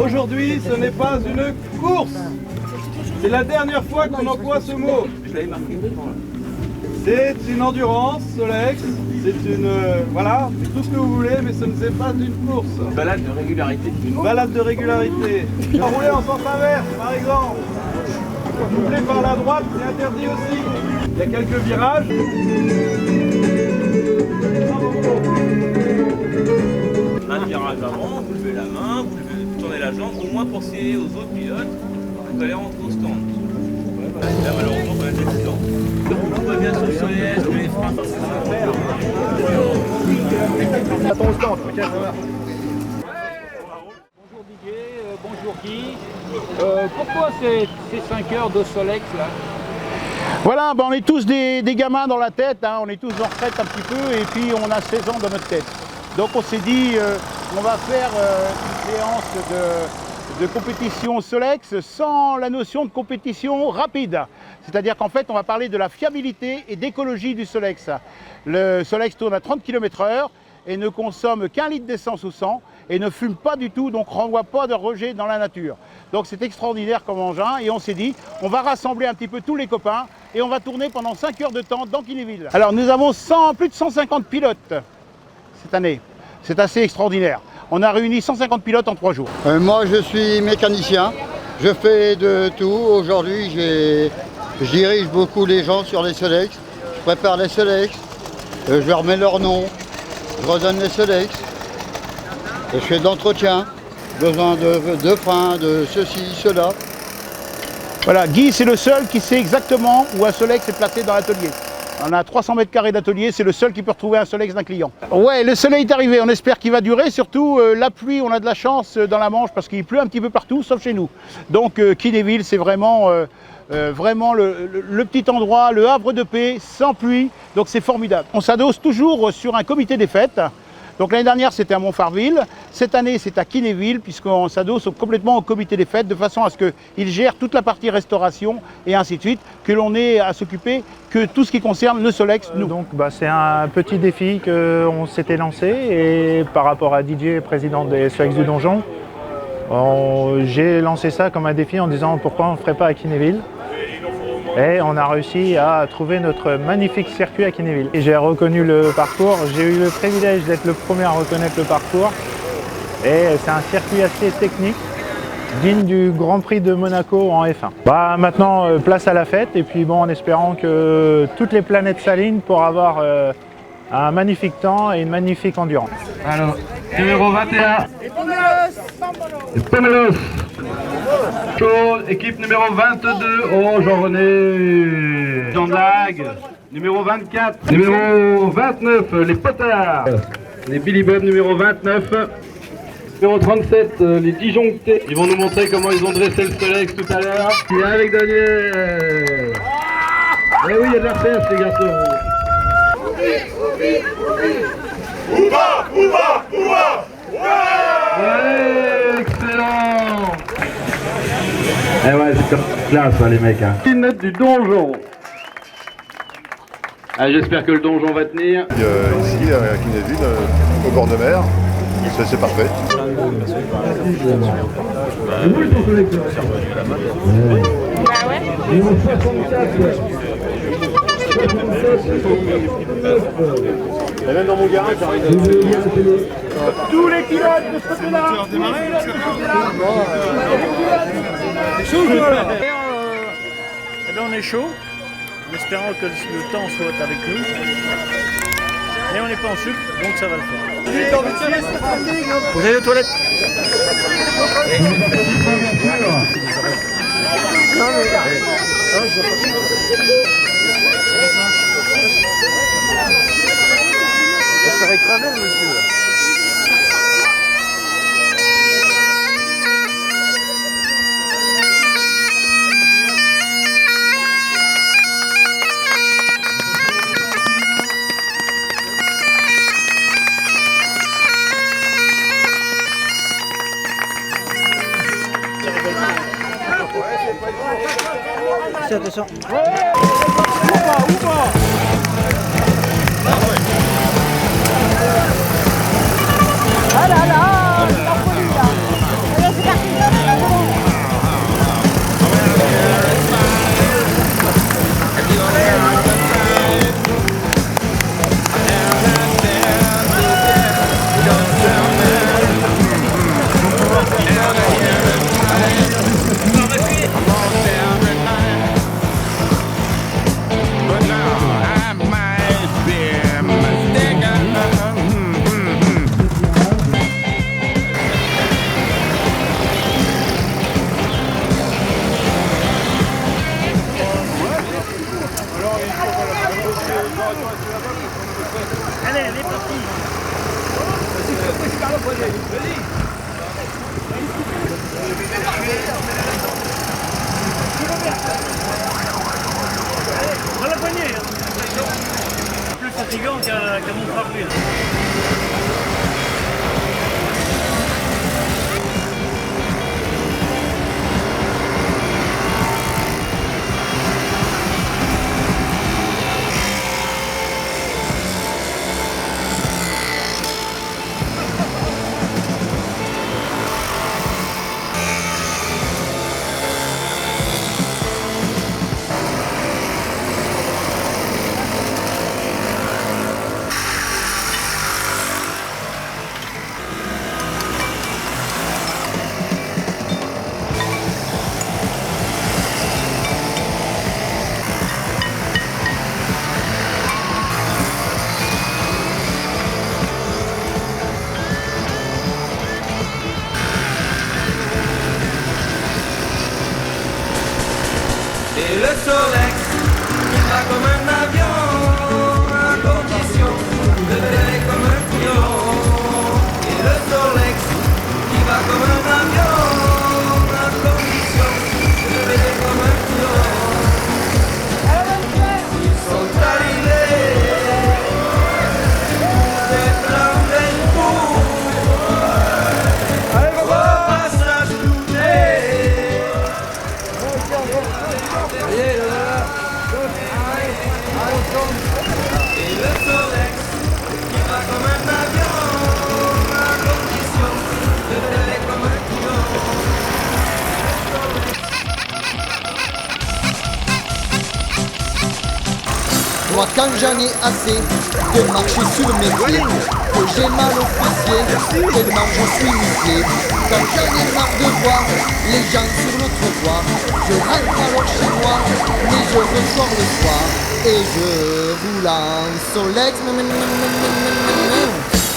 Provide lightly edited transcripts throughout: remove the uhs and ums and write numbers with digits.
Aujourd'hui, ce n'est pas une course. C'est la dernière fois qu'on emploie ce mot. C'est une endurance, Solex. C'est une... voilà, c'est tout ce que vous voulez, mais ce n'est pas une course. Balade de régularité. Une balade de régularité. Rouler en sens inverse, par exemple. Doubler par la droite, c'est interdit aussi. Il y a quelques virages. Un virage avant, vous levez la main, vous tournez la jambe, au moins pour signaler aux autres pilotes, vous allez rentrer au stand. Là, malheureusement, on a des accidents. On voit bien sur le soleil, que les freins, ça va faire. Attends au stand, ok, ça va. Bonjour Didier, bonjour Guy. Pourquoi ces 5 heures de Solex là? Voilà, ben on est tous des gamins dans la tête, hein, on est tous en retraite un petit peu et puis on a 16 ans dans notre tête. Donc on s'est dit, on va faire une séance de compétition Solex sans la notion de compétition rapide. C'est-à-dire qu'en fait, on va parler de la fiabilité et d'écologie du Solex. Le Solex tourne à 30 km/h et ne consomme qu'1 litre d'essence au 100 et ne fume pas du tout, donc renvoie pas de rejet dans la nature. Donc c'est extraordinaire comme engin et on s'est dit, on va rassembler un petit peu tous les copains et on va tourner pendant 5 heures de temps dans Kinéville. Alors nous avons plus de 150 pilotes cette année, c'est assez extraordinaire. On a réuni 150 pilotes en 3 jours. Moi je suis mécanicien, je fais de tout. Aujourd'hui je dirige beaucoup les gens sur les Solex, je prépare les Solex, je leur mets leur nom, je redonne les Solex, je fais de l'entretien, besoin de freins, de ceci, cela. Voilà, Guy c'est le seul qui sait exactement où un Solex est placé dans l'atelier. On a 300 mètres carrés d'atelier, c'est le seul qui peut retrouver un Solex d'un client. Ouais, le soleil est arrivé, on espère qu'il va durer, surtout la pluie, on a de la chance dans la Manche parce qu'il pleut un petit peu partout, sauf chez nous. Donc Kinéville, c'est vraiment, vraiment le petit endroit, le havre de paix, sans pluie, donc c'est formidable. On s'adosse toujours sur un comité des fêtes. Donc l'année dernière c'était à Montfarville, cette année c'est à Kinéville puisqu'on s'adosse complètement au comité des fêtes de façon à ce qu'ils gèrent toute la partie restauration et ainsi de suite, que l'on ait à s'occuper que tout ce qui concerne le Solex, nous. Donc c'est un petit défi qu'on s'était lancé et par rapport à DJ, président des Solex du Donjon, j'ai lancé ça comme un défi en disant pourquoi on ne ferait pas à Kinéville. Et on a réussi à trouver notre magnifique circuit à Kinéville. Et j'ai reconnu le parcours, j'ai eu le privilège d'être le premier à reconnaître le parcours. Et c'est un circuit assez technique, digne du Grand Prix de Monaco en F1. Maintenant, place à la fête, et puis en espérant que toutes les planètes s'alignent pour avoir un magnifique temps et une magnifique endurance. Alors, numéro 21. Pomelos. Chaud, équipe numéro 22. Oh, Jean-René. Jean Dag. Numéro 24. Numéro 29, les Potards. Les Billy Bob, numéro 29. Numéro 37, les Disjonctés. Ils vont nous montrer comment ils ont dressé le Solex tout à l'heure. Qui est avec Daniel. Eh oui, il y a de la fête, les garçons. Ouais, excellent. Eh ouais, c'est classe hein, les mecs. Une note du donjon. Ah, j'espère que le donjon va tenir. Ici, à Kinéville, au bord de mer, c'est parfait. Et même dans mon garage, tous les pilotes de ce côté-là. C'est chaud là. On est chaud, en espérant que le temps soit avec nous. Mais on n'est pas en sucre, donc ça va le faire. Vous allez aux toilettes? Ça serait écrasé le monsieur. Attention. là là, c'est la folie là. Allez, c'est parti. Allez, elle est partie. Dans la poignée. Plus fatigant qu'à mon parapluie. Et le Solex qui va comme un avion à condition de voler comme un couillon. Et le Solex qui va comme un avion à condition de voler comme un couillon. Ils sont arrivés des plans d'un coup. Au passage douté. Et le Solex qui va comme un avion à condition de voler comme un couillon. Moi quand j'en ai assez de marcher sur mes pieds, que j'ai mal aux fessiers, tellement je suis musclé. Quand j'en ai marre de voir les gens sur le trottoir, je rentre alors chez moi, mais je ressors le soir et je roule en Solex.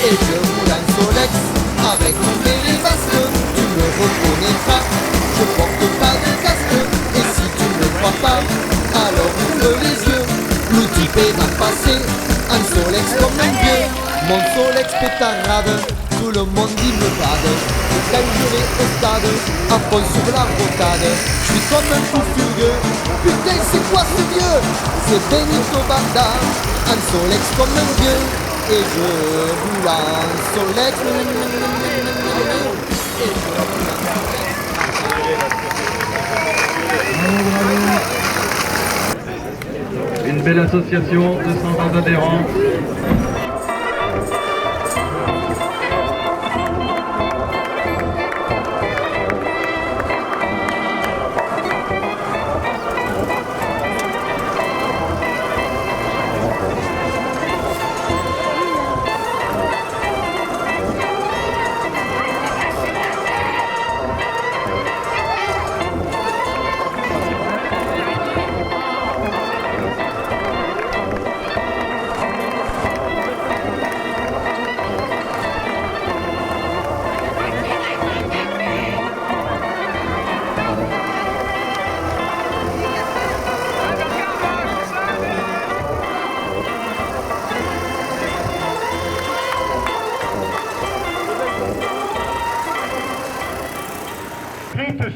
Et je roule en Solex avec mon béret basque. Tu me reconnaîtras, je porte pas de casque. Et si tu ne me crois pas, alors ouvre les yeux. L'outil va passer en Solex comme un vieux. Mon Solex pétarade, tout le monde y me bade. Et quand je vais au stade, à fond sur la rotade, je suis comme un fou furieux. Putain c'est quoi ce vieux? C'est Benito Banda, en Solex comme un vieux. Et je roule en Solex. Et je roule en Une belle association de 120 adhérents.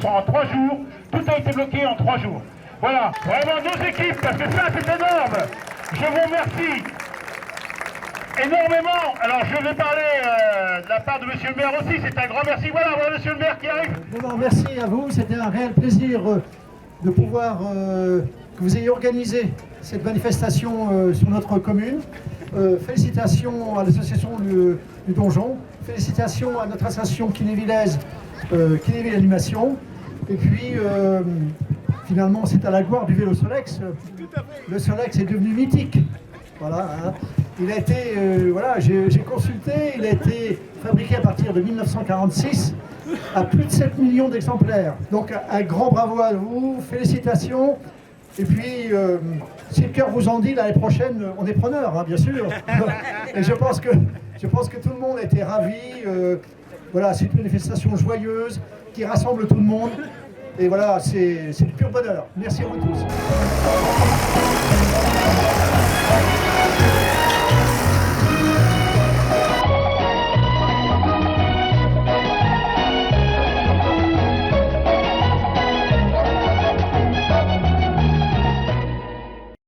En 3 jours, tout a été bloqué en 3 jours. Voilà, vraiment nos équipes, parce que ça c'est énorme. Je vous remercie énormément. Alors je vais parler de la part de monsieur le maire aussi, c'est un grand merci. Voilà, voilà monsieur le maire qui arrive. D'abord merci à vous, c'était un réel plaisir de pouvoir que vous ayez organisé cette manifestation sur notre commune. Félicitations à l'association du Donjon, félicitations à notre association Kinévillaise, Kinéville Animation, et puis finalement c'est à la gloire du vélo Solex. Le Solex est devenu mythique. Voilà, hein. Il a été, voilà, j'ai consulté, il a été fabriqué à partir de 1946 à plus de 7 millions d'exemplaires. Donc un grand bravo à vous, félicitations. Et puis, si le cœur vous en dit, l'année prochaine, on est preneurs, hein, bien sûr. Et je pense que tout le monde a été ravi. Voilà, c'est une manifestation joyeuse qui rassemble tout le monde. Et voilà, c'est du pur bonheur. Merci à vous tous.